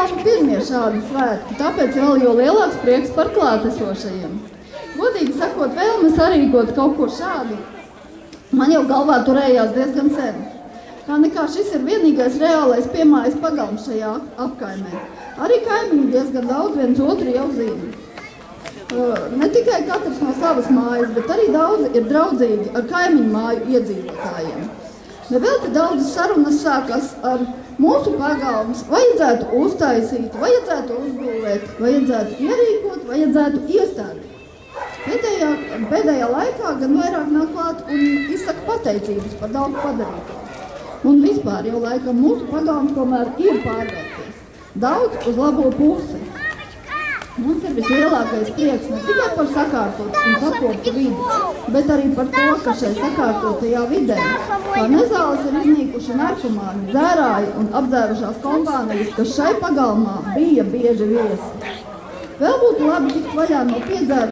pagalma pirmie šādi svētki, tāpēc vēl jo lielāks prieks par klātesošajiem. Godīgi sakot, vēlme sarīkot kaut ko šādu, man jau galvā turējās diezgan sen. Kā nekā šis ir vienīgais reālais piemājas pagalms šajā apkaimē. Arī kaimiņi diezgan daudz viens otru jau zina. Ne tikai katrs no savas mājas, bet arī daudzi ir draudzīgi ar kaimiņu māju iedzīvotājiem. Nevelti daudzas sarunas sākas ar mūsu pagalmus vajadzētu uztaisīt, vajadzētu uzbūvēt, vajadzētu ierīkot, vajadzētu iestādīt. Pēdējā laikā gan vairāk nāk klāt un izsaka pateicības par daudz padarīto. Un vispār jau laikam mūsu pagalms tomēr ir pārvērties. Daudz uz labo pusi. Mums ir vislielākais prieks ne tikai par sakārtotu un sakoptu vidi, bet arī par to, ka šai sakārtotajā vidē, kā nezāles ir iznīkuši narkomāni, dzērāji un apdzērušās kompānijas, kas šai pagalmā bija bieži viesi. Vēl būtu labi tikt vaļā no piedzēru